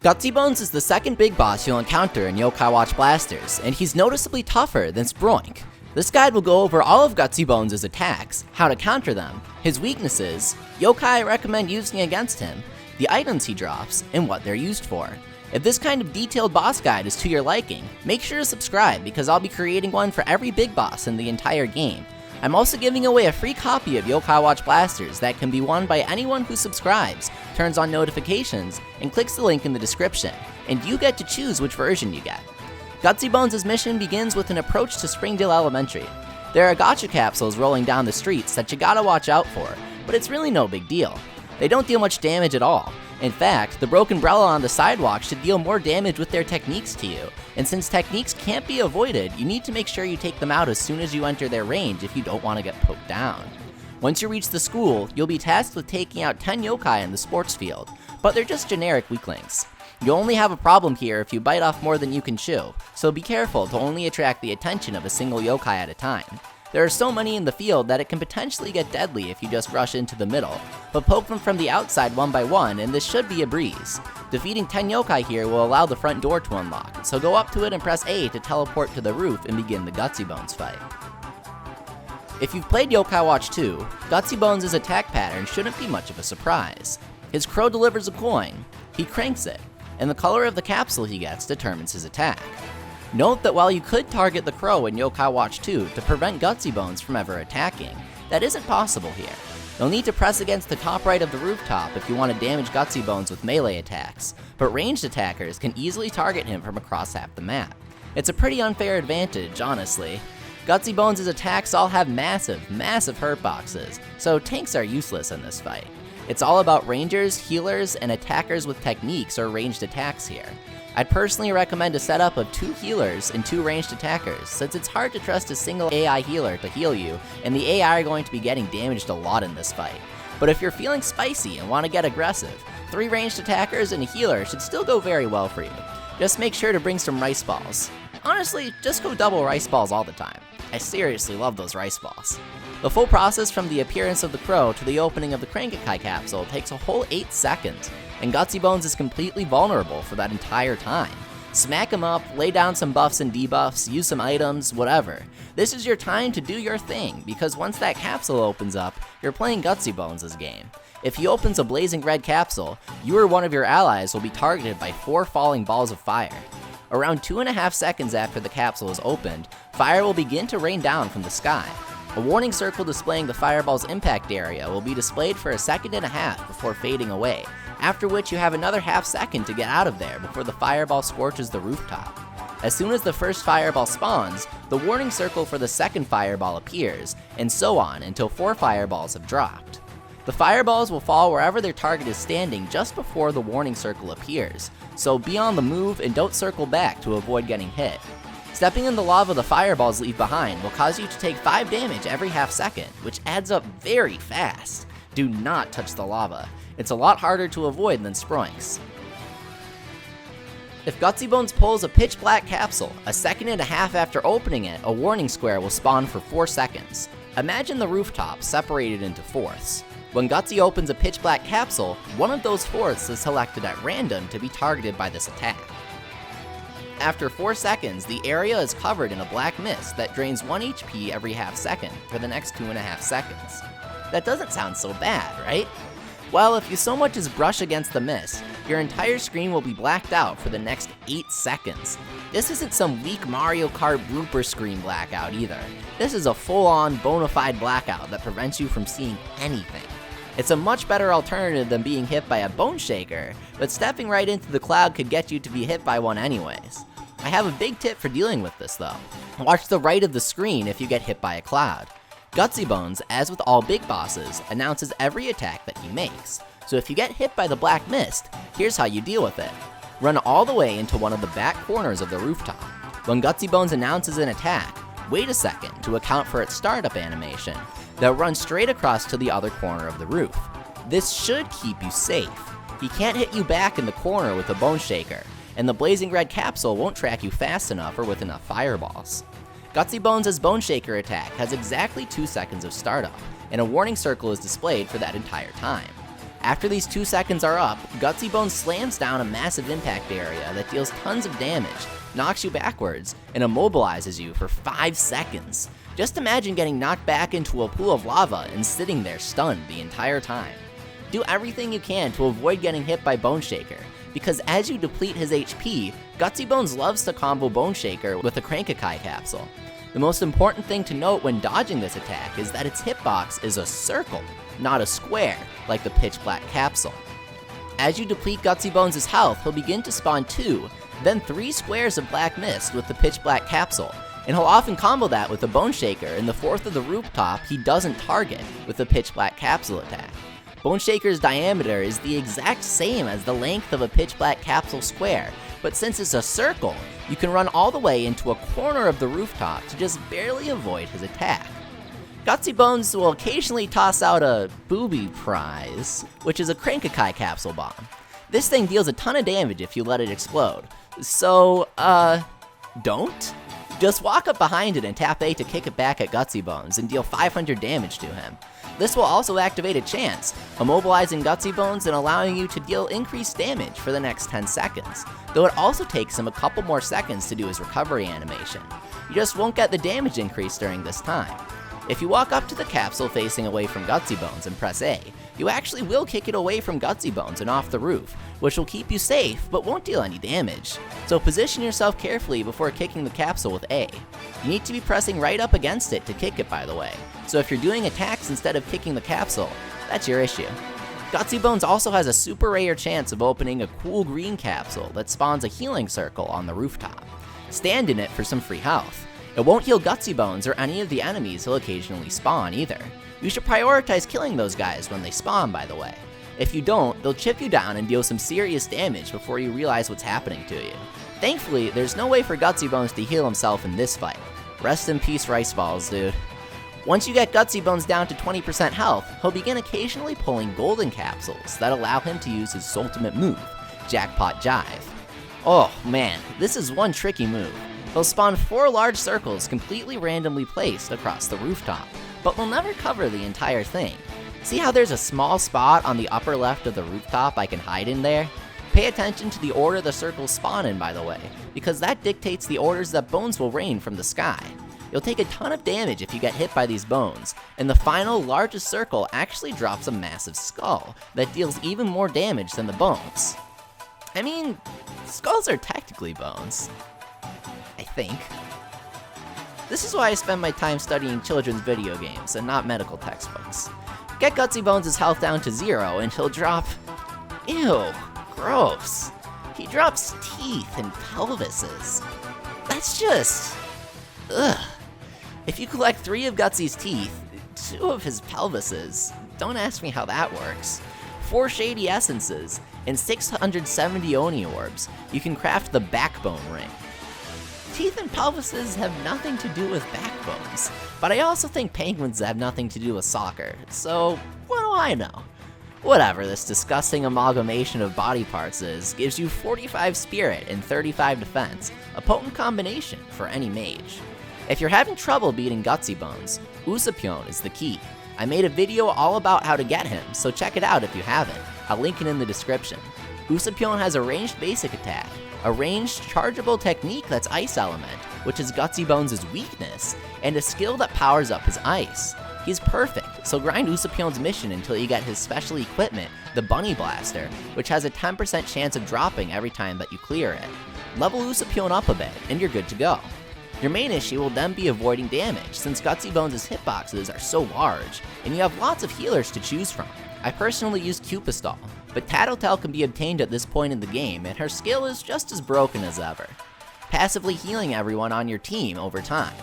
Gutsy Bones is the second big boss you'll encounter in Yokai Watch Blasters, and he's noticeably tougher than Sproink. This guide will go over all of Gutsy Bones' attacks, how to counter them, his weaknesses, yokai I recommend using against him, the items he drops, and what they're used for. If this kind of detailed boss guide is to your liking, make sure to subscribe because I'll be creating one for every big boss in the entire game. I'm also giving away a free copy of Yokai Watch Blasters that can be won by anyone who subscribes, turns on notifications, and clicks the link in the description, and you get to choose which version you get. Gutsy Bones' mission begins with an approach to Springdale Elementary. There are gotcha capsules rolling down the streets that you gotta watch out for, but it's really no big deal. They don't deal much damage at all. In fact, the broken umbrella on the sidewalk should deal more damage with their techniques to you, and since techniques can't be avoided, you need to make sure you take them out as soon as you enter their range if you don't want to get poked down. Once you reach the school, you'll be tasked with taking out 10 yokai in the sports field, but they're just generic weaklings. You'll only have a problem here if you bite off more than you can chew, so be careful to only attract the attention of a single yokai at a time. There are so many in the field that it can potentially get deadly if you just rush into the middle, but poke them from the outside one by one and this should be a breeze. Defeating 10 yokai here will allow the front door to unlock, so go up to it and press A to teleport to the roof and begin the Gutsy Bones fight. If you've played Yokai Watch 2, Gutsy Bones' attack pattern shouldn't be much of a surprise. His crow delivers a coin, he cranks it, and the color of the capsule he gets determines his attack. Note that while you could target the crow in Yokai Watch 2 to prevent Gutsy Bones from ever attacking, that isn't possible here. You'll need to press against the top right of the rooftop if you want to damage Gutsy Bones with melee attacks, but ranged attackers can easily target him from across half the map. It's a pretty unfair advantage, honestly. Gutsy Bones' attacks all have massive hurt boxes, so tanks are useless in this fight. It's all about rangers, healers, and attackers with techniques or ranged attacks here. I'd personally recommend a setup of 2 healers and 2 ranged attackers, since it's hard to trust a single AI healer to heal you, and the AI are going to be getting damaged a lot in this fight. But if you're feeling spicy and want to get aggressive, 3 ranged attackers and a healer should still go very well for you. Just make sure to bring some rice balls. Honestly, just go double rice balls all the time. I seriously love those rice balls. The full process from the appearance of the crow to the opening of the Crank-a-Kai capsule takes a whole 8 seconds, and Gutsy Bones is completely vulnerable for that entire time. Smack him up, lay down some buffs and debuffs, use some items, whatever. This is your time to do your thing, because once that capsule opens up, you're playing Gutsy Bones' game. If he opens a blazing red capsule, you or one of your allies will be targeted by 4 falling balls of fire. Around 2.5 seconds after the capsule is opened, fire will begin to rain down from the sky. A warning circle displaying the fireball's impact area will be displayed for 1.5 seconds before fading away, after which you have another half second to get out of there before the fireball scorches the rooftop. As soon as the first fireball spawns, the warning circle for the second fireball appears, and so on until 4 fireballs have dropped. The fireballs will fall wherever their target is standing just before the warning circle appears, so be on the move and don't circle back to avoid getting hit. Stepping in the lava the fireballs leave behind will cause you to take 5 damage every half second, which adds up very fast. Do not touch the lava. It's a lot harder to avoid than Sproinks. If Gutsy Bones pulls a pitch black capsule, 1.5 seconds after opening it, a warning square will spawn for 4 seconds. Imagine the rooftop separated into fourths. When Gutsy opens a pitch black capsule, one of those fourths is selected at random to be targeted by this attack. After 4 seconds, the area is covered in a black mist that drains 1 HP every half second for the next 2.5 seconds. That doesn't sound so bad, right? Well, if you so much as brush against the mist, your entire screen will be blacked out for the next 8 seconds. This isn't some weak Mario Kart blooper screen blackout either. This is a full-on, bona fide blackout that prevents you from seeing anything. It's a much better alternative than being hit by a Boneshaker, but stepping right into the cloud could get you to be hit by one anyways. I have a big tip for dealing with this though. Watch the right of the screen if you get hit by a cloud. Gutsy Bones, as with all big bosses, announces every attack that he makes, so if you get hit by the black mist, here's how you deal with it. Run all the way into one of the back corners of the rooftop. When Gutsy Bones announces an attack, wait a second to account for its startup animation. They'll run straight across to the other corner of the roof. This should keep you safe. He can't hit you back in the corner with a Boneshaker, and the blazing red capsule won't track you fast enough or with enough fireballs. Gutsy Bones' Boneshaker attack has exactly 2 seconds of startup, and a warning circle is displayed for that entire time. After these 2 seconds are up, Gutsy Bones slams down a massive impact area that deals tons of damage, knocks you backwards, and immobilizes you for 5 seconds. Just imagine getting knocked back into a pool of lava and sitting there stunned the entire time. Do everything you can to avoid getting hit by Boneshaker, because as you deplete his HP, Gutsy Bones loves to combo Boneshaker with a Crankakai capsule. The most important thing to note when dodging this attack is that its hitbox is a circle, not a square, like the pitch black capsule. As you deplete Gutsy Bones' health, he'll begin to spawn 2, then 3 squares of black mist with the pitch black capsule, and he'll often combo that with a Boneshaker in the 4th of the rooftop he doesn't target with the pitch black capsule attack. Boneshaker's diameter is the exact same as the length of a pitch black capsule square, but since it's a circle, you can run all the way into a corner of the rooftop to just barely avoid his attack. Gutsy Bones will occasionally toss out a booby prize, which is a Crankakai capsule bomb. This thing deals a ton of damage if you let it explode, so, don't? Just walk up behind it and tap A to kick it back at Gutsy Bones and deal 500 damage to him. This will also activate a chance, immobilizing Gutsy Bones and allowing you to deal increased damage for the next 10 seconds, though it also takes him a couple more seconds to do his recovery animation. You just won't get the damage increase during this time. If you walk up to the capsule facing away from Gutsy Bones and press A, you actually will kick it away from Gutsy Bones and off the roof, which will keep you safe but won't deal any damage. So position yourself carefully before kicking the capsule with A. You need to be pressing right up against it to kick it, by the way, so if you're doing attacks instead of kicking the capsule, that's your issue. Gutsy Bones also has a super rare chance of opening a cool green capsule that spawns a healing circle on the rooftop. Stand in it for some free health. It won't heal Gutsy Bones or any of the enemies he'll occasionally spawn either. You should prioritize killing those guys when they spawn, by the way. If you don't, they'll chip you down and deal some serious damage before you realize what's happening to you. Thankfully, there's no way for Gutsy Bones to heal himself in this fight. Rest in peace, Rice Balls, dude. Once you get Gutsy Bones down to 20% health, he'll begin occasionally pulling golden capsules that allow him to use his ultimate move, Jackpot Jive. Oh man, this is one tricky move. He'll spawn 4 large circles completely randomly placed across the rooftop, but will never cover the entire thing. See how there's a small spot on the upper left of the rooftop I can hide in there? Pay attention to the order the circles spawn in, by the way, because that dictates the orders that bones will rain from the sky. You'll take a ton of damage if you get hit by these bones, and the final largest circle actually drops a massive skull that deals even more damage than the bones. I mean, skulls are technically bones. I think. This is why I spend my time studying children's video games and not medical textbooks. Get Gutsy Bones' health down to 0 and he'll drop... Ew, gross. He drops teeth and pelvises. That's just... ugh. If you collect 3 of Gutsy's teeth, 2 of his pelvises, don't ask me how that works, 4 shady essences, and 670 Oni orbs, you can craft the Backbone Ring. Teeth and pelvises have nothing to do with backbones, but I also think penguins have nothing to do with soccer, so what do I know? Whatever this disgusting amalgamation of body parts is, gives you 45 spirit and 35 defense, a potent combination for any mage. If you're having trouble beating Gutsy Bones, Usapion is the key. I made a video all about how to get him, so check it out if you haven't. I'll link it in the description. Usapion has a ranged basic attack, a ranged chargeable technique that's Ice Element, which is Gutsy Bones' weakness, and a skill that powers up his ice. He's perfect, so grind Usapion's mission until you get his special equipment, the Bunny Blaster, which has a 10% chance of dropping every time that you clear it. Level Usapion up a bit, and you're good to go. Your main issue will then be avoiding damage, since Gutsy Bones' hitboxes are so large, and you have lots of healers to choose from. I personally use Cupistol, but Tattletale can be obtained at this point in the game, and her skill is just as broken as ever, passively healing everyone on your team over time.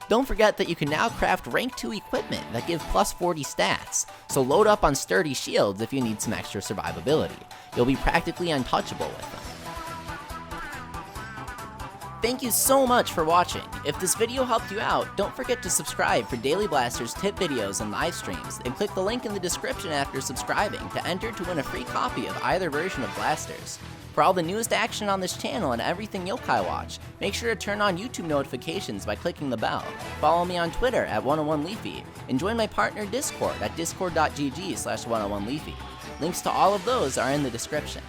Don't forget that you can now craft rank 2 equipment that give plus 40 stats, so load up on sturdy shields if you need some extra survivability. You'll be practically untouchable with them. Thank you so much for watching. If this video helped you out, don't forget to subscribe for Daily Blasters tip videos and live streams, and click the link in the description after subscribing to enter to win a free copy of either version of Blasters. For all the newest action on this channel and everything Yokai Watch, make sure to turn on YouTube notifications by clicking the bell. Follow me on Twitter at 101leafy, and join my partner Discord at discord.gg/101leafy. Links to all of those are in the description.